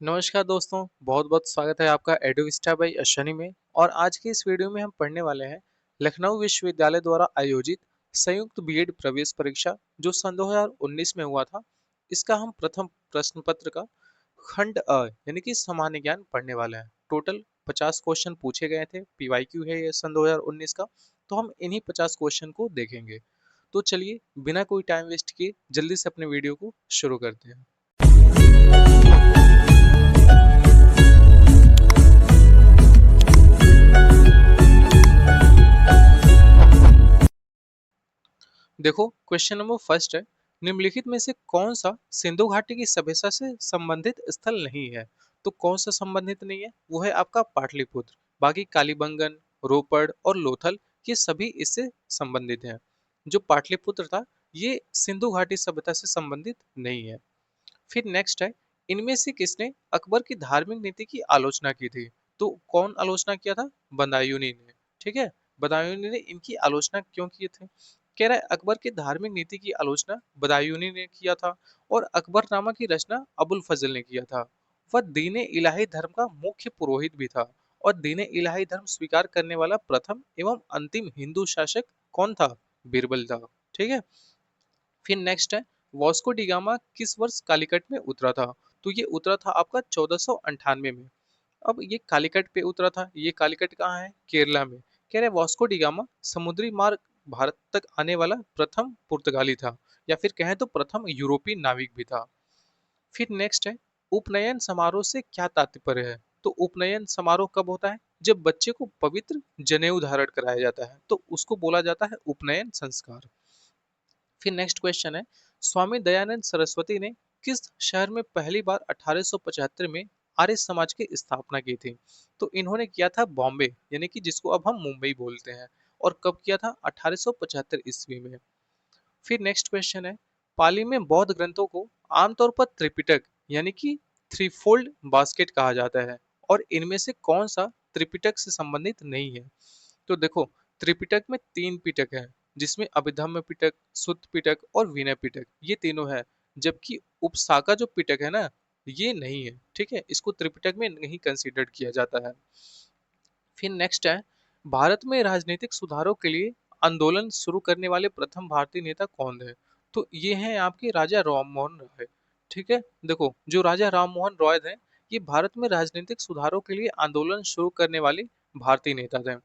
नमस्कार दोस्तों, बहुत-बहुत स्वागत है आपका एडुविस्टा बाय अश्वनी में। और आज की इस वीडियो में हम पढ़ने वाले हैं लखनऊ विश्वविद्यालय द्वारा आयोजित संयुक्त बीएड प्रवेश परीक्षा जो सन 2019 में हुआ था। इसका हम प्रथम प्रश्न पत्र का खंड अ यानी कि सामान्य ज्ञान पढ़ने वाले हैं। टोटल 50 क्वेश्चन पूछे गए थे, पीवाईक्यू है ये सन 2019 का। तो हम इन्हीं 50 क्वेश्चन को देखेंगे। तो चलिए बिना कोई टाइम वेस्ट किए जल्दी से अपने वीडियो को शुरू करते हैं। देखो, क्वेश्चन नंबर फर्स्ट है, निम्नलिखित में से कौन सा सिंधु घाटी की सभ्यता से संबंधित स्थल नहीं है? तो कौन सा संबंधित नहीं है? वो है आपका पाटलिपुत्र। बाकी कालीबंगन, रोपड़ और लोथल ये सभी इससे संबंधित हैं। जो पाटलिपुत्र था ये सिंधु घाटी सभ्यता से संबंधित नहीं है। फिर नेक्स्ट है, इनमें से किसने अकबर की धार्मिक नीति की आलोचना की थी? तो कौन आलोचना किया था? बदायूंनी ने। ठीक है, बदायूंनी ने इनकी आलोचना क्यों की थी? कह रहा है अकबर की धार्मिक नीति की आलोचना बदायूंनी ने किया था और अकबरनामा की रचना अबुल फजल ने किया था। वह दीने इलाही धर्म का मुख्य पुरोहित भी था और दीने इलाही धर्म स्वीकार करने वाला प्रथम एवं अंतिम हिंदू शासक कौन था? बीरबल था। ठीक है। फिर नेक्स्ट है, वास्को डी गामा किस वर्ष कालीकट में उतरा था? तो ये उतरा था आपका 1498 में। अब ये कालीकट पे उतरा था, ये कालीकट कहाँ है? केरला में। कह रहे वास्को डी गामा समुद्री मार्ग भारत तक आने वाला प्रथम पुर्तगाली था, या फिर कहें तो प्रथम यूरोपीय नाविक भी था। फिर नेक्स्ट है, उपनयन समारोह से क्या तात्पर्य है? तो उपनयन समारोह कब होता है? जब बच्चे को पवित्र जनेऊ धारण कराया जाता है तो उसको बोला जाता है उपनयन संस्कार। फिर नेक्स्ट क्वेश्चन है, स्वामी दयानंद सरस्वती ने किस शहर में पहली बार 1875 में आर्य समाज की स्थापना की थी? तो इन्होंने किया था बॉम्बे, यानी कि जिसको अब हम मुंबई बोलते हैं। और कब किया था? 1875 ईस्वी में। फिर नेक्स्ट क्वेश्चन है, पाली में बौद्ध ग्रंथों को आमतौर पर त्रिपिटक यानी कि थ्री फोल्ड बास्केट कहा जाता है और इनमें से कौन सा त्रिपिटक से संबंधित नहीं है? तो देखो, त्रिपिटक में 3 पिटक है, जिसमें अभिधम्म पिटक, सुत्त पिटक और विनय पिटक ये तीनों है। जबकि उपसाका जो पिटक है ना, ये नहीं है। ठीक है, इसको त्रिपिटक में नहीं कंसीडर किया जाता है। फिर नेक्स्ट है, भारत में राजनीतिक सुधारों के लिए आंदोलन शुरू करने वाले प्रथम भारतीय नेता कौन है? तो ये हैं आपके राजा राममोहन रॉय। ठीक है, देखो जो राजा राममोहन रॉय थे, ये भारत में राजनीतिक सुधारों के लिए आंदोलन शुरू करने वाले भारतीय नेता थे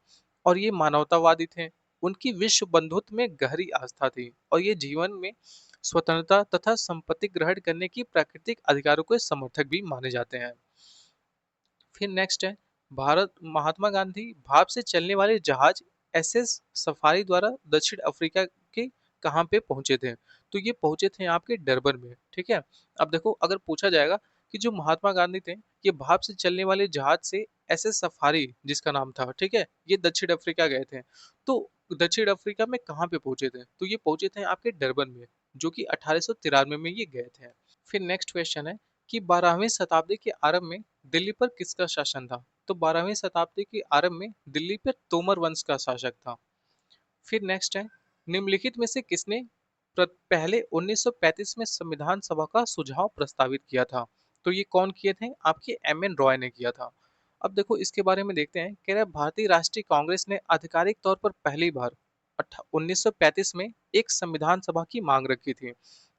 और ये मानवतावादी थे। उनकी विश्व बंधुत्व में गहरी आस्था थी और ये जीवन में स्वतंत्रता तथा संपत्ति ग्रहण करने की प्राकृतिक अधिकारों के समर्थक भी माने जाते हैं। फिर नेक्स्ट है, भारत महात्मा गांधी भाप से चलने वाले जहाज एसएस सफारी द्वारा दक्षिण अफ्रीका के कहाँ पे पहुंचे थे? तो ये पहुंचे थे आपके डरबन में। ठीक है। अब देखो, अगर पूछा जाएगा कि जो महात्मा गांधी थे ये भाप से चलने वाले जहाज से एसएस सफारी जिसका नाम था, ठीक है, ये दक्षिण अफ्रीका गए थे। तो दक्षिण अफ्रीका में कहाँ पे पहुंचे थे? तो ये पहुंचे थे आपके डरबन में, जो कि 1893 में ये गए थे। फिर नेक्स्ट क्वेश्चन है कि 12वीं शताब्दी के आरंभ में दिल्ली पर किसका शासन था? तो 12वीं शताब्दी के आरंभ में दिल्ली पर तोमर वंश का शासक था। फिर नेक्स्ट है, निम्नलिखित में से किसने पहले 1935 में संविधान सभा का सुझाव प्रस्तावित किया था? तो ये कौन किए थे? आपके एम एन रॉय ने किया था। अब देखो इसके बारे में देखते हैं। कह रहे हैं भारतीय राष्ट्रीय कांग्रेस ने आधिकारिक तौर पर पहली बार 1935 में एक संविधान सभा की मांग रखी थी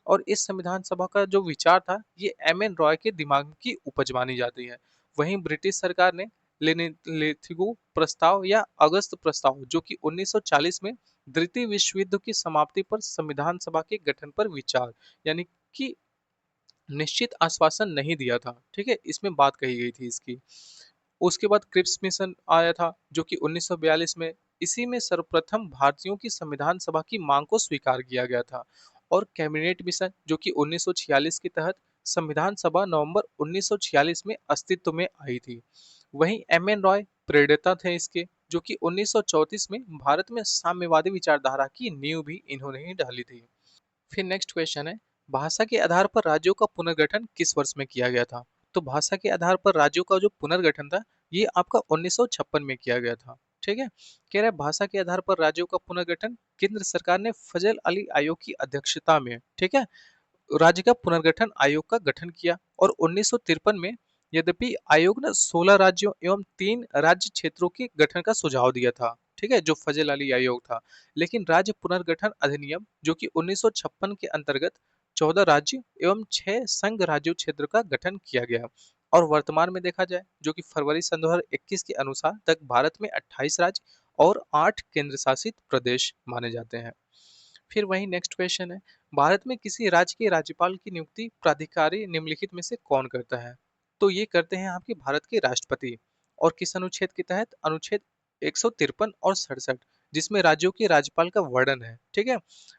और इस संविधान सभा का जो विचार था ये एम एन रॉय के दिमाग की उपज मानी जाती है। वहीं ब्रिटिश सरकार ने लेथिगो प्रस्ताव या अगस्त प्रस्ताव जो कि 1940 में द्वितीय विश्व युद्ध की समाप्ति पर संविधान सभा के गठन पर विचार यानी कि निश्चित आश्वासन नहीं दिया था। ठीक है, इसमें बात कही गई थी इसकी। उसके बाद क्रिप्स मिशन आया था जो कि 1942 में। इसी में सर्वप्रथम भारतीयों की संविधान सभा की मांग को स्वीकार किया गया था। और कैबिनेट मिशन जो कि 1946 के तहत संविधान सभा नवंबर 1946 में अस्तित्व में आई थी। वहीं एम एन रॉय प्रेरता थे इसके, जो कि 1934 में भारत में साम्यवादी विचारधारा की नींव भी इन्होंने ही डाली थी। फिर नेक्स्ट क्वेश्चन है, भाषा के आधार पर राज्यों का पुनर्गठन किस वर्ष में किया गया था? तो भाषा के आधार पर राज्यों का जो पुनर्गठन था ये आपका 1956 में किया गया था। ठीक है। कह रहा है भाषा के आधार पर राज्यों का पुनर्गठन केंद्र सरकार ने फजल अली आयोग की अध्यक्षता में, ठीक है, राज्य का पुनर्गठन आयोग का गठन किया और 1953 में यद्यपि आयोग ने 16 राज्यों एवं 3 राज्य क्षेत्रों के गठन का सुझाव दिया था, ठीक है, जो फजल अली आयोग था। लेकिन राज्य पुनर्गठन अधिनियम जो कि 1956 के अंतर्गत 14 राज्य एवं 6 संघ राज्यों क्षेत्र का गठन किया गया। और वर्तमान में देखा जाए जो कि फरवरी सन 2021 के अनुसार तक भारत में 28 राज्य और 8 केंद्र शासित प्रदेश माने जाते हैं। फिर वही नेक्स्ट क्वेश्चन है, भारत में किसी राज्य के राज्यपाल की नियुक्ति प्राधिकारी निम्नलिखित में से कौन करता है? तो ये करते हैं आपके भारत के राष्ट्रपति। और किस अनुच्छेद के तहत? अनुच्छेद 153 और 67, जिसमें राज्यों के राज्यपाल का वर्णन है, ठीक है।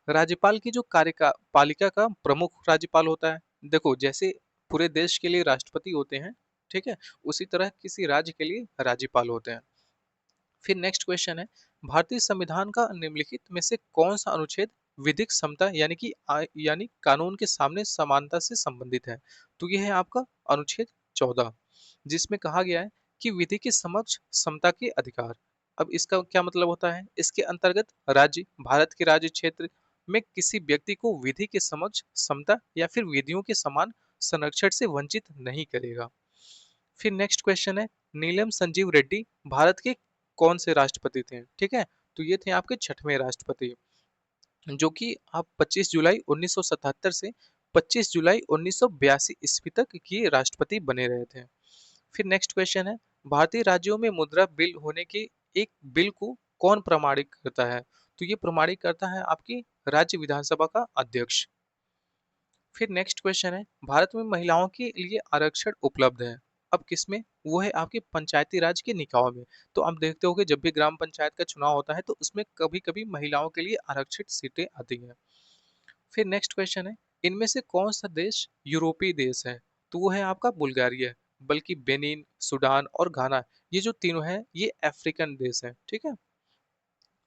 राज्यपाल की जो कार्यका पालिका का प्रमुख राज्यपाल होता है। देखो जैसे पूरे देश के लिए राष्ट्रपति होते हैं, ठीक है, उसी तरह किसी राज्य के लिए राज्यपाल होते हैं। फिर नेक्स्ट क्वेश्चन है, भारतीय संविधान का निम्नलिखित में से कौन सा अनुच्छेद विधिक समता यानी कि यानी कानून के सामने समानता से संबंधित है? तो यह है आपका अनुच्छेद 14, जिसमें कहा गया है कि विधि के समक्ष समता के अधिकार। अब इसका क्या मतलब होता है? इसके अंतर्गत राज्य भारत के राज्य क्षेत्र में किसी व्यक्ति को विधि के समक्ष समता या फिर विधियों के समान संरक्षण से वंचित नहीं करेगा। फिर नेक्स्ट क्वेश्चन है, नीलम संजीव रेड्डी भारत के कौन से राष्ट्रपति थे? ठीक है, तो ये थे आपके छठवें राष्ट्रपति, जो कि आप 25 जुलाई 1977 से 25 जुलाई 1982 ईस्वी तक के राष्ट्रपति बने रहे थे। फिर नेक्स्ट क्वेश्चन है, भारतीय राज्यों में मुद्रा बिल होने के एक बिल को कौन प्रमाणित करता है? तो ये प्रमाणित करता है आपकी राज्य विधानसभा का अध्यक्ष। फिर नेक्स्ट क्वेश्चन है, भारत में महिलाओं के लिए आरक्षण उपलब्ध है। अब किसमें? वो है आपके पंचायती राज के निकायों में। तो आप देखते होगे जब भी ग्राम पंचायत का चुनाव होता है तो उसमें कभी कभी महिलाओं के लिए आरक्षित सीटें आती हैं। फिर नेक्स्ट क्वेश्चन है, इनमें से कौन सा देश यूरोपीय देश है? तो वो है आपका बुल्गारिया, बल्कि बेनिन, सूडान और घाना, ये जो तीनों हैं ये अफ्रीकन देश हैं, ठीक है।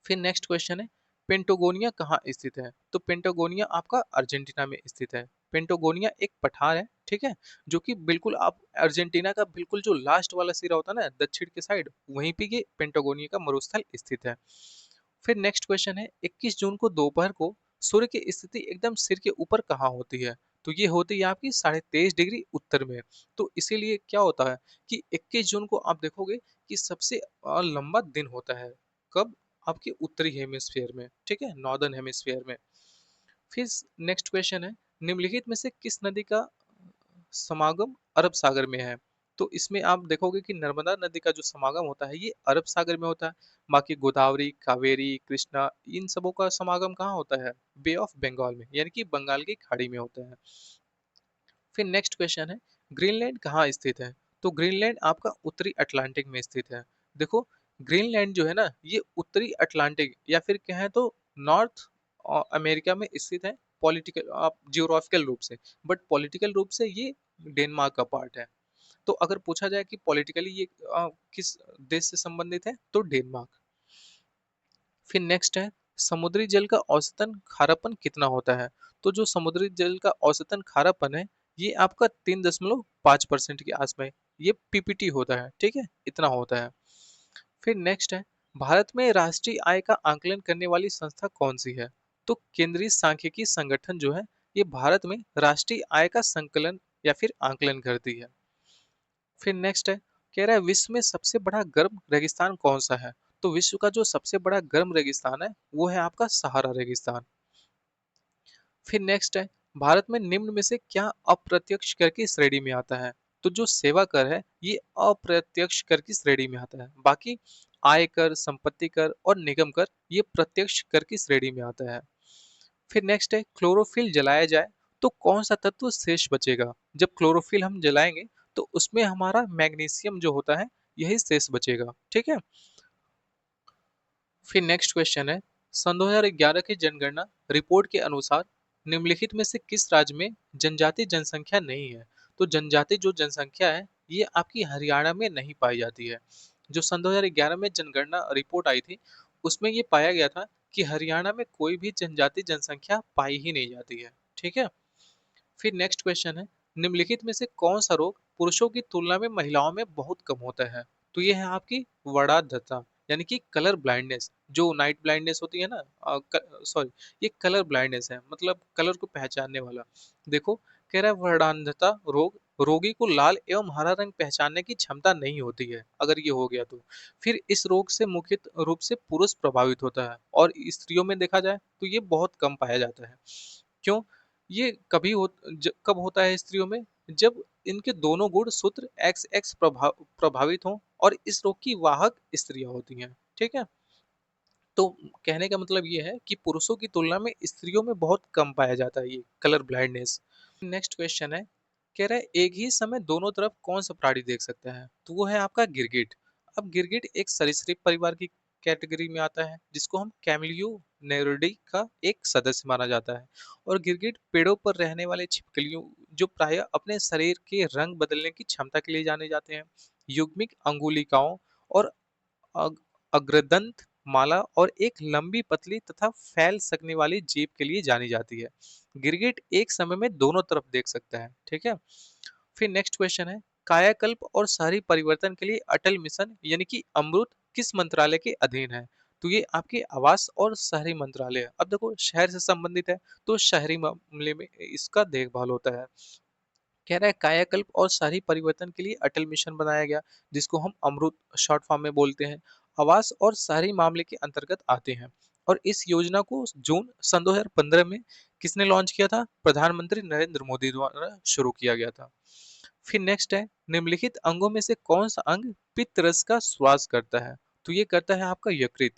फिर नेक्स्ट क्वेश्चन है, पेंटागोनिया कहाँ स्थित है? तो पेंटागोनिया आपका अर्जेंटीना में स्थित है। पेंटागोनिया एक पठार है, ठीक है, जो कि बिल्कुल आप अर्जेंटीना का बिल्कुल जो लास्ट वाला सिरा होता है ना दक्षिण के साइड, वहीं पे ये पेंटागोनिया का मरुस्थल स्थित है। फिर नेक्स्ट क्वेश्चन है, 21 जून को दोपहर को सूर्य की स्थिति एकदम सिर के ऊपर कहाँ होती है? तो ये होती है आपकी 23.5 डिग्री उत्तर में। तो इसीलिए क्या होता है कि 21 जून को आप देखोगे कि सबसे लंबा दिन होता है। कब? आपके उत्तरी हेमिस्फीयर में, ठीक है, नॉर्दर्न हेमिस्फीयर में। फिर नेक्स्ट क्वेश्चन है, निम्नलिखित में से किस नदी का समागम अरब सागर में है? तो इसमें आप देखोगे कि नर्मदा नदी का जो समागम होता है ये अरब सागर में होता है। बाकी गोदावरी, कावेरी, कृष्णा, इन सबों का समागम कहाँ होता है? बे ऑफ बंगाल में, यानी कि बंगाल की खाड़ी में होता है। फिर नेक्स्ट क्वेश्चन है, ग्रीनलैंड कहाँ स्थित है? तो ग्रीनलैंड आपका उत्तरी अटलांटिक में स्थित है। देखो ग्रीनलैंड जो है ना ये उत्तरी अटलांटिक या फिर कहें तो नॉर्थ अमेरिका में स्थित है, पॉलिटिकल आप जियोग्राफिकल रूप से। बट पॉलिटिकल रूप से ये डेनमार्क का पार्ट है। तो अगर पूछा जाए कि पॉलिटिकली ये किस देश से संबंधित है तो डेनमार्क। फिर नेक्स्ट है, समुद्री जल का औसतन खारापन कितना होता है? तो जो समुद्री जल का औसतन खारापन है ये आपका 3.5% के आसपास, ये पीपीटी होता है, ठीक है, इतना होता है। फिर नेक्स्ट है, भारत में राष्ट्रीय आय का आंकलन करने वाली संस्था कौन सी है? तो केंद्रीय सांख्यिकी संगठन जो है ये भारत में राष्ट्रीय आय का संकलन या फिर आंकलन करती है। फिर नेक्स्ट है, कह रहा है विश्व में सबसे बड़ा गर्म रेगिस्तान कौन सा है? तो विश्व का जो सबसे बड़ा गर्म रेगिस्तान है वो है आपका सहारा रेगिस्तान। फिर नेक्स्ट है, भारत में निम्न में से क्या अप्रत्यक्ष कर की श्रेणी में आता है? तो जो सेवा कर है ये अप्रत्यक्ष कर की श्रेणी में आता है। बाकी आय कर, संपत्ति कर और निगम कर ये प्रत्यक्ष कर की श्रेणी में आता है। फिर नेक्स्ट है, क्लोरोफिल जलाया जाए तो कौन सा तत्व शेष बचेगा? जब क्लोरोफिल हम जलाएंगे तो उसमें हमारा मैग्नीशियम जो होता है यही शेष बचेगा, ठीक है। फिर नेक्स्ट क्वेश्चन है, सन 2011 की जनगणना रिपोर्ट के अनुसार निम्नलिखित में से किस राज्य में जनजाति जनसंख्या नहीं है? तो जनजाति जो जनसंख्या है ये आपकी हरियाणा में नहीं पाई जाती है। जो सन 2011 में जनगणना रिपोर्ट आई थी उसमें ये पाया गया था कि हरियाणा में कोई भी जनजाति जनसंख्या पाई ही नहीं जाती है, ठीक है। फिर नेक्स्ट क्वेश्चन है, निम्नलिखित में से कौन सा रोग पुरुषों की तुलना में महिलाओं में बहुत कम होता है? तो ये है आपकी वर्णाद्धता, यानी कि कलर ब्लाइंडनेस, जो नाइट ब्लाइंडनेस होती है ना, सॉरी, ये कलर ब्लाइंडनेस है, मतलब कलर को पहचानने वाला। देखो कह रहा है वर्णांधता रोग, रोगी को लाल एवं हरा रंग पहचानने की क्षमता नहीं होती है, अगर ये हो गया तो फिर इस रोग से मुख्य रूप से पुरुष प्रभावित होता है, और स्त्रियों में देखा जाए तो ये बहुत कम पाया जाता है। क्यों? ये कब होता है स्त्रियों में? जब इनके दोनों गुण सूत्र XX प्रभावित हों और इस रोग की वाहक स्त्रियां होती हैं। ठीक है? तो कहने का मतलब ये है कि पुरुषों की तुलना में स्त्रियों में बहुत कम पाया जाता है ये कलर ब्लाइंडनेस। नेक्स्ट क्वेश्चन है, कह रहा है एक ही समय दोनों तरफ कौन सा प्राणी देख सकता है? तो वो है आपका गिरगिट। अब गिरगिट एक सरीसृप परिवार की कैटेगरी में आता है, जिसको हम कैमिलियो नेरिडी का एक सदस्य माना जाता है। और गिरगिट पेड़ों पर रहने वाले छिपकलियों, जो प्रायः अपने शरीर के रंग बदलने की क्षमता के लिए जाने जाते हैं, युग्मिक अंगुलिकाओं और अग, अग्रदंत माला और एक लंबी पतली तथा फैल सकने वाली जीभ के लिए जानी जाती है। गिरगिट एक समय में दोनों तरफ देख सकता है। ठीक है? फिर नेक्स्ट क्वेश्चन है, कायाकल्प और शहरी परिवर्तन के लिए अटल मिशन यानी कि अमृत किस मंत्रालय के अधीन है? तो ये आपके आवास और शहरी मंत्रालय है। अब देखो शहर से संबंधित है, तो शहरी मामले में इसका देखभाल होता है। कह रहा है कायाकल्प और शहरी परिवर्तन के लिए अटल मिशन बनाया गया, जिसको हम अमृत शॉर्ट फॉर्म में बोलते हैं, आवास और शहरी मामले के अंतर्गत आते हैं। और इस योजना को जून सन 2015 में किसने लॉन्च किया था? प्रधानमंत्री नरेंद्र मोदी द्वारा शुरू किया गया था। फिर नेक्स्ट है, निम्नलिखित अंगों में से कौन सा अंग पित्त रस का श्वास करता है? तो ये करता है आपका यकृत।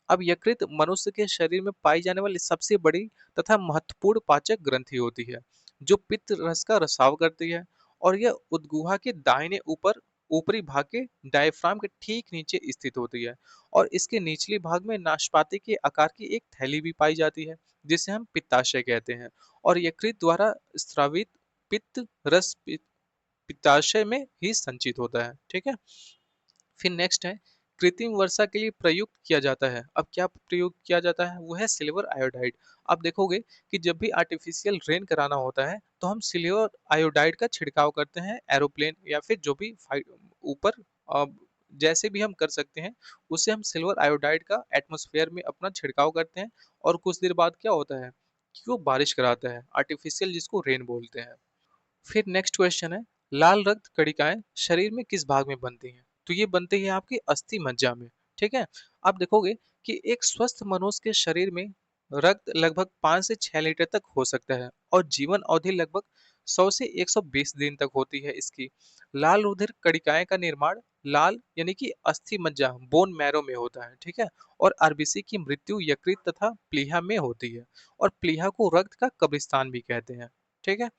अब यकृत मनुष्य के शरीर में पाई जाने वाली सबसे बड़ी तथा महत्वपूर्ण पाचक ग्रंथि होती है, जो पित्त रस का रसाव करती है। और यह उदगुहा के दाहिने ऊपर ऊपरी भाग के डायफ्राम के ठीक नीचे स्थित होती है। और इसके निचले भाग में नाशपाती के आकार की एक थैली भी पाई जाती है, जिसे हम पित्ताशय कहते हैं। और यकृत द्वारा स्रावित पित्त रस पित्ताशय में ही संचित होता है। ठीक है? फिर नेक्स्ट है, कृत्रिम वर्षा के लिए प्रयुक्त किया जाता है। अब क्या प्रयोग किया जाता है? वो है सिल्वर आयोडाइड। आप देखोगे कि जब भी आर्टिफिशियल रेन कराना होता है, तो हम सिल्वर आयोडाइड का छिड़काव करते हैं एरोप्लेन या फिर जो भी ऊपर अ, जैसे भी हम कर सकते हैं, उससे हम सिल्वर आयोडाइड का एटमॉस्फेयर में अपना छिड़काव करते हैं। और कुछ देर बाद क्या होता है कि वो बारिश कराता है, आर्टिफिशियल जिसको रेन बोलते हैं। फिर नेक्स्ट क्वेश्चन है, लाल रक्त कणिकाएं शरीर में किस भाग में बनती हैं? तो ये बनती है आपकी अस्थि मज्जा में। ठीक है? आप देखोगे कि एक स्वस्थ मनुष्य के शरीर में रक्त लगभग 5 से 6 लीटर तक हो सकता है, और जीवन अवधि लगभग 100 से 120 दिन तक होती है इसकी। लाल रुधिर कणिकाएं का निर्माण लाल यानी कि अस्थि मज्जा बोन मैरो में होता है। ठीक है? और आरबीसी की मृत्यु यकृत तथा प्लीहा में होती है। और प्लीहा को रक्त का कब्रिस्तान भी कहते हैं। ठीक है?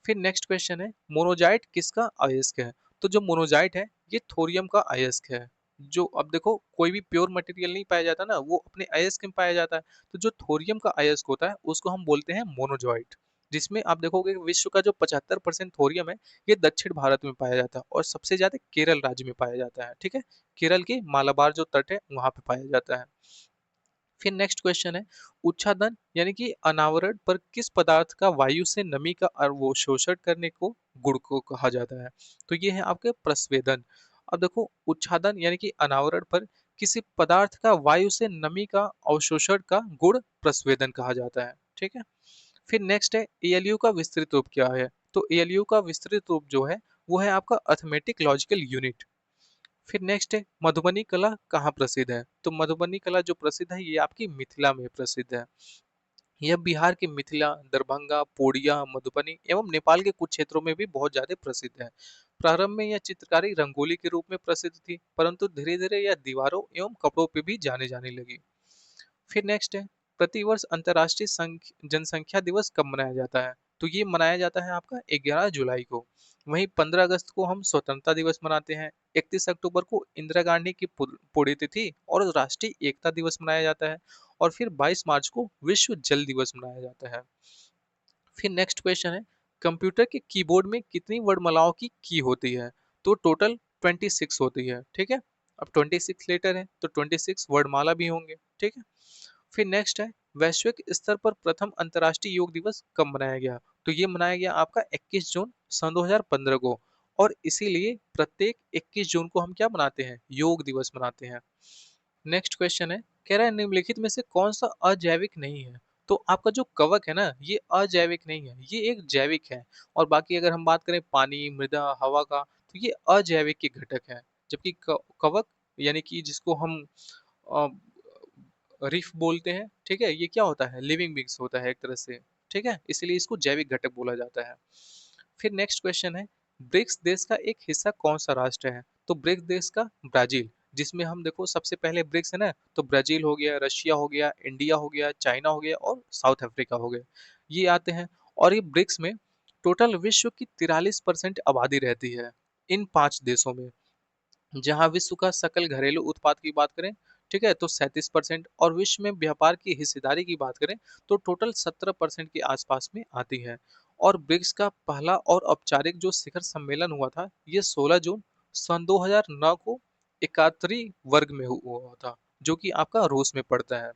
फिर नेक्स्ट क्वेश्चन है, मोनोजाइट किसका अयस्क है? तो जो मोनोजाइट है, ये थोरियम का अयस्क है। जो अब देखो कोई भी प्योर मटेरियल नहीं पाया जाता ना, वो अपने अयस्क में पाया जाता है। तो जो थोरियम का अयस्क होता है, उसको हम बोलते हैं मोनोजॉइट। जिसमें आप देखोगे कि विश्व का जो 75% थोरियम है, ये दक्षिण भारत में पाया जाता है, और सबसे ज्यादा केरल राज्य में पाया जाता है। ठीक है? केरल के मालाबार जो तट है, वहां पे पाया जाता है। फिर नेक्स्ट क्वेश्चन है, उच्छादन यानी कि अनावरण पर किस पदार्थ का वायु से नमी का वो शोषण करने को गुण को कहा जाता है? तो ये है आपके प्रस्वेदन। अब देखो उच्छादन यानी कि अनावरण पर किसी पदार्थ का वायु से नमी का अवशोषण का गुण प्रस्वेदन कहा जाता है। ठीक है? फिर नेक्स्ट है, एएलयू का विस्तृत रूप क्या है? तो एएलयू का विस्तृत रूप जो है, वो है आपका अर्थमेटिक लॉजिकल यूनिट। फिर नेक्स्ट है, मधुबनी कला कहाँ प्रसिद्ध है? तो मधुबनी कला जो प्रसिद्ध है, ये आपकी मिथिला में प्रसिद्ध है। यह बिहार के मिथिला, दरभंगा, पूर्णिया, मधुबनी एवं नेपाल के कुछ क्षेत्रों में भी बहुत ज्यादा प्रसिद्ध है। प्रारंभ में यह चित्रकारी रंगोली के रूप में प्रसिद्ध थी, परंतु धीरे धीरे यह दीवारों एवं कपड़ों पे भी जाने जाने लगी। फिर नेक्स्ट है, प्रतिवर्ष अंतर्राष्ट्रीय जनसंख्या दिवस कब मनाया जाता है? तो ये मनाया जाता है आपका 11 जुलाई को। वहीं 15 अगस्त को हम स्वतंत्रता दिवस मनाते हैं। 31 अक्टूबर को इंदिरा गांधी की पुण्यतिथि और राष्ट्रीय एकता दिवस मनाया जाता है। और फिर 22 मार्च को विश्व जल दिवस मनाया जाता है। फिर नेक्स्ट क्वेश्चन है, कंप्यूटर के कीबोर्ड में कितनी वर्णमालाओं की होती है? तो टोटल 26 होती है। ठीक है? अब 26 लेटर है, तो 26 वर्णमाला भी होंगे। ठीक है? फिर नेक्स्ट है, वैश्विक स्तर पर प्रथम अंतर्राष्ट्रीय योग दिवस कब मनाया गया? तो ये मनाया गया आपका 21 जून सन 2015 को। और इसीलिए प्रत्येक 21 जून को हम क्या मनाते हैं? योग दिवस मनाते हैं। नेक्स्ट क्वेश्चन है, कह रहा है निम्नलिखित में से कौन सा अजैविक नहीं है? तो आपका जो कवक है ना, ये अजैविक नहीं है, ये एक जैविक है। और बाकी अगर हम बात करें पानी, मृदा, हवा का, तो ये अजैविक के घटक हैं। जबकि कवक यानी कि जिसको हम अ, रिफ बोलते हैं, ठीक है, ये क्या होता है, लिविंग बींग्स होता है एक तरह से, ठीक है, इसलिए इसको जैविक घटक बोला जाता है। फिर नेक्स्ट क्वेश्चन है, ब्रिक्स देश का एक हिस्सा कौन सा राष्ट्र है? तो ब्रिक्स देश का ब्राजील, जिसमें हम देखो सबसे पहले ब्रिक्स है ना, तो ब्राजील हो गया, रशिया हो गया, इंडिया हो गया, चाइना हो गया और साउथ अफ्रीका हो गया, ये आते हैं। और ये ब्रिक्स में टोटल विश्व की 43% आबादी रहती है इन 5 देशों में। जहां विश्व का सकल घरेलू उत्पाद की बात करें, ठीक है, तो 37%, और विश्व में व्यापार की हिस्सेदारी की बात करें तो टोटल 17% के आसपास में आती है। और ब्रिक्स का पहला और औपचारिक जो शिखर सम्मेलन हुआ था, ये 16 जून सन 2009 को इकात्री वर्ग में हुआ था, जो कि आपका रूस में पड़ता है।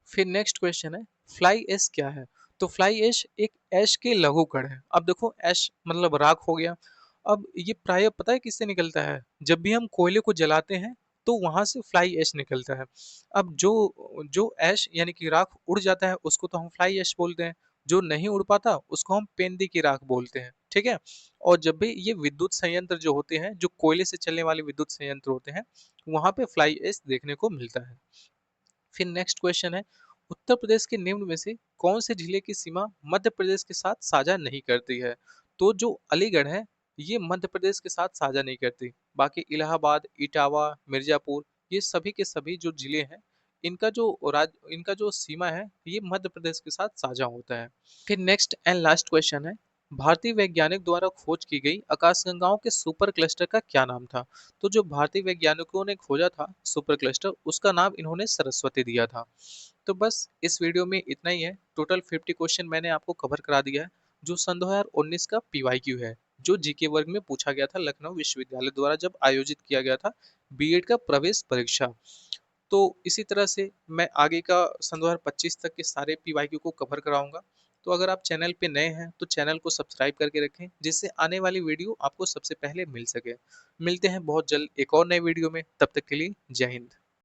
फिर नेक्स्ट क्वेश्चन है, फ्लाई ऐश क्या है? तो फ्लाई ऐश एक ऐश के लघु कण है। अब देखो, ऐश मतलब राख हो गया। अब ये प्राय पता है किससे निकलता है? जब भी हम कोयले को जलाते हैं तो वहां से फ्लाई ऐश निकलता है। अब जो जो ऐश यानी कि राख उड़ जाता है उसको तो हम फ्लाई ऐश बोलते हैं, जो नहीं उड़ पाता उसको हम पेंदी की राख बोलते हैं, ठीक है। और जब भी ये विद्युत संयंत्र जो होते हैं, जो कोयले से चलने वाले विद्युत संयंत्र होते हैं, वहां पे फ्लाई ऐश देखने को मिलता है। फिर नेक्स्ट क्वेश्चन है, उत्तर प्रदेश के निम्न में से कौन से जिले की सीमा मध्य प्रदेश के साथ साझा नहीं करती है? तो जो अलीगढ़ है, ये मध्य प्रदेश के साथ साझा नहीं करती। बाकी इलाहाबाद, इटावा, मिर्जापुर, ये सभी के सभी जो जिले हैं, इनका जो सीमा है, ये मध्य प्रदेश के साथ साझा होता है। फिर नेक्स्ट एंड लास्ट क्वेश्चन है, भारतीय वैज्ञानिक द्वारा खोज की गई आकाशगंगाओं के सुपर क्लस्टर का क्या नाम था? तो जो भारतीय वैज्ञानिकों ने खोजा था सुपर क्लस्टर, उसका नाम इन्होंने सरस्वती दिया था। तो बस इस वीडियो में इतना ही है। टोटल 50 क्वेश्चन मैंने आपको कवर करा दिया है, जो सन 2019 का पीवाईक्यू है, जो जीके वर्ग में पूछा गया था लखनऊ विश्वविद्यालय द्वारा जब आयोजित किया गया था बीएड का प्रवेश परीक्षा। तो इसी तरह से मैं आगे का सन 2025 तक के सारे पीवाईक्यू को कवर कराऊंगा। तो अगर आप चैनल पे नए हैं तो चैनल को सब्सक्राइब करके रखें, जिससे आने वाली वीडियो आपको सबसे पहले मिल सके। मिलते हैं बहुत जल्द एक और नए वीडियो में, तब तक के लिए जय हिंद।